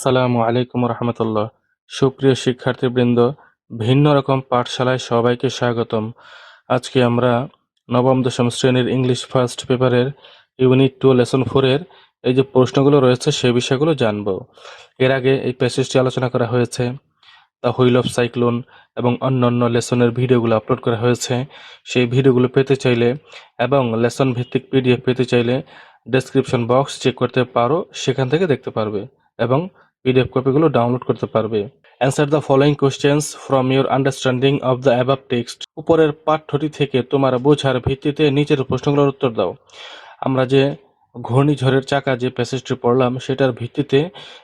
আসসালামু আলাইকুম রহমতুল্লাহ। সুপ্রিয় শিক্ষার্থীবৃন্দ, ভিন্ন রকম পাঠশালায় সবাইকে স্বাগতম। আজকে আমরা নবম দশম শ্রেণীর ইংলিশ ফার্স্ট পেপারের ইউনিট 2 লেসন 4 এর এই যে প্রশ্নগুলো রয়েছে সে বিষয়গুলো জানব। এর আগে এই প্যাসেজটি আলোচনা করা হয়েছে, দ্য হুইল অফ সাইক্লোন এবং অন্যান্য লেসনের ভিডিওগুলো আপলোড করা হয়েছে। সেই ভিডিওগুলো পেতে চাইলে এবং লেসন ভিত্তিক পিডিএফ পেতে চাইলে ডেসক্রিপশন বক্স চেক করতে পারো, সেখান থেকে দেখতে পারবে এবং পিডিএফ কপিগুলো ডাউনলোড করতে পারবে। Answer the following questions from your understanding of the above text. উপরের পাঠ্যটি থেকে তোমার বোঝার ভিত্তিতে নিচের প্রশ্নগুলোর উত্তর দাও। আমরা যে ঘূর্ণিঝড়ের চাকা যে প্যাসেজটি পড়লাম সেটার ভিত্তিতে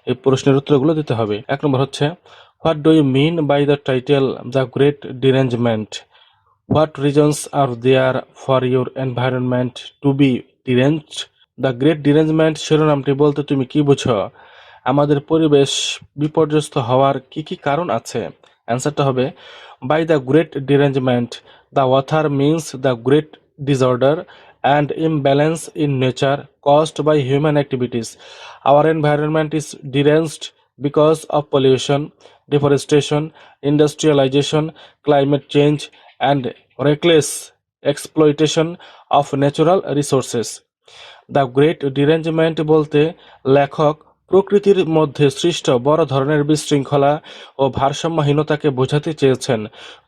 এই প্রশ্নের উত্তরগুলো দিতে হবে। 1 নম্বর হচ্ছে, what do you mean by the title the great derangement? What reasons are there for your environment to be deranged? The great derangement শিরোনামটি বলতে তুমি কি বুঝো? আমাদের পরিবেশ বিপর্যস্ত হওয়ার কি কি কারণ আছে? অ্যান্সারটা হবে, by the great derangement the author means the great disorder and imbalance in nature caused by human activities. Our environment is deranged because of pollution, deforestation, industrialization, climate change, and reckless exploitation of natural resources. The great derangement বলতে লেখক প্রকৃতির মধ্যে সৃষ্ট বড় ধরনের বিশৃঙ্খলা ও ভারসাম্যহীনতাকে বোঝাতে চেয়েছেন।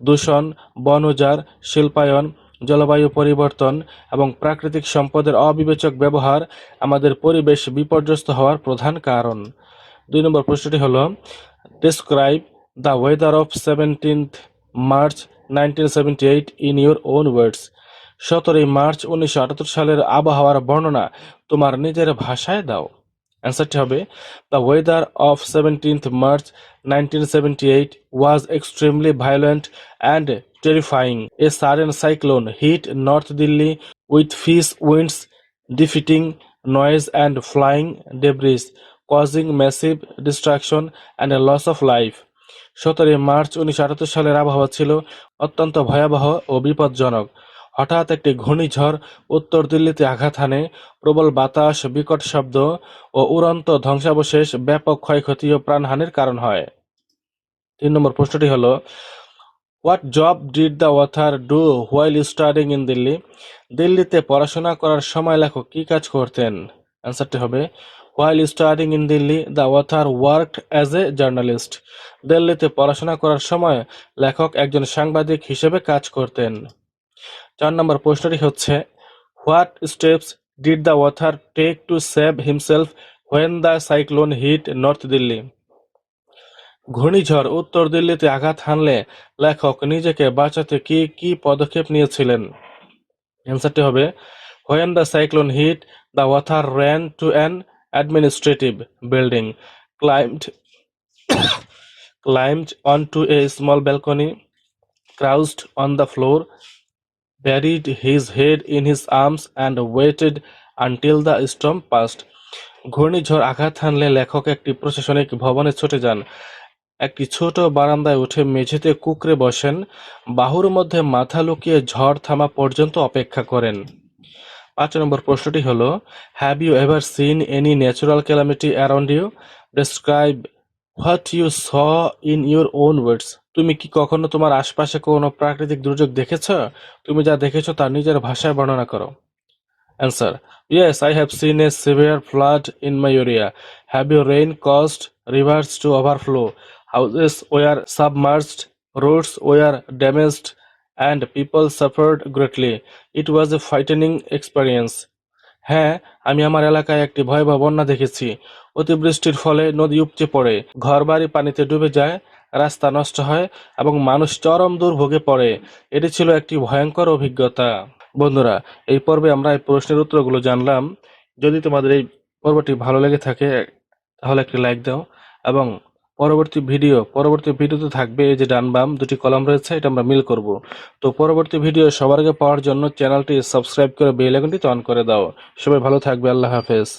দূষণ, বন উজাড়, শিল্পায়ন, জলবায়ু পরিবর্তন এবং প্রাকৃতিক সম্পদের অবিবেচক ব্যবহার আমাদের পরিবেশ বিপর্যস্ত হওয়ার প্রধান কারণ। 2 নম্বর প্রশ্নটি হলো, describe the weather of 17th March 1978 in your own words. 17 March 1978 সালের আবহাওয়ার বর্ণনা তোমার নিজের ভাষায় দাও। অ্যান্সারটি হবে, the weather of 17th March 1978 was extremely violent and terrifying. A sudden cyclone hit North Delhi with fierce winds, defeating noise and flying debris, causing massive destruction and a loss of life. 17 March 1978 সালের আবহাওয়া ছিল অত্যন্ত ভয়াবহ ও বিপজ্জনক। হঠাৎ একটি ঘূর্ণিঝড় উত্তর দিল্লিতে আঘাত হানে, প্রবল বাতাস, বিকট শব্দ ও উড়ন্ত ধ্বংসাবশেষ ব্যাপক ক্ষয়ক্ষতি ও প্রাণহানির কারণ হয়। 3 নম্বর প্রশ্নটি হলো, what job did the other do while studying in Delhi? দিল্লিতে পড়াশোনা করার সময় লেখক কি কাজ করতেন? অ্যান্সারটি হবে, while studying in Delhi the author worked as a journalist. দিল্লিতে পড়াশোনা করার সময় লেখক একজন সাংবাদিক হিসেবে কাজ করতেন। 4 নম্বর প্রশ্নটি হচ্ছে, what steps did the author take to save himself when the cyclone hit north Delhi? ঘূর্ণিঝড় উত্তর দিল্লিতে আঘাত হানলে লেখক নিজেকে বাঁচাতে কি কি পদক্ষেপ নিয়েছিলেন? অ্যান্সারটি হবে, when the cyclone hit the author ran to an administrative building, climbed onto a small balcony, crouched on the floor, buried his head in his arms and waited until the storm passed. ঘূর্ণিঝড় আঘাত হানলে লেখক একটি প্রশাসনিক ভবনে ছুটে যান, একটি ছোট বারান্দায় উঠে মেঝেতে কুঁকড়ে বসেন, বাহুর মধ্যে মাথা লুকিয়ে ঝড় থামা পর্যন্ত অপেক্ষা করেন। 5 নম্বর প্রশ্নটি হলো, have you ever seen any natural calamity around you? Describe what you saw in your own words. তুমি কি কখনো তোমার আশপাশে কোনো প্রাকৃতিক দুর্যোগ দেখেছ? তুমি যা দেখেছো তার নিজের ভাষায় বর্ণনা করো। Answer, yes, I have seen A severe flood in my area. Heavy rain caused rivers to overflow, houses were submerged, roads were damaged, and people suffered greatly. It was a frightening experience. হ্যাঁ, আমি আমার এলাকায় একটি ভয়াবহ বন্যা দেখেছি। অতিবৃষ্টির ফলে নদী উপচে পড়ে, ঘরবাড়ি পানিতে ডুবে যায়, রাস্তা নষ্ট হয় এবং মানুষ চরম দুর্ভোগে পড়ে। এটি ছিল একটি ভয়ঙ্কর অভিজ্ঞতা। বন্ধুরা, এই পর্বে আমরা এই প্রশ্নের উত্তরগুলো জানলাম। যদি তোমাদের এই পর্বটি ভালো লেগে থাকে তাহলে একটি লাইক দাও এবং পরবর্তী ভিডিওতে থাকবে এই যে ডান বাম দুটি কলাম রয়েছে, এটা আমরা মিল করব। তো পরবর্তী ভিডিও সবার আগে পাওয়ার জন্য চ্যানেলটি সাবস্ক্রাইব করে বেল আইকনটি অন করে দাও। সবাই ভালো থাকবে। আল্লাহ হাফেজ।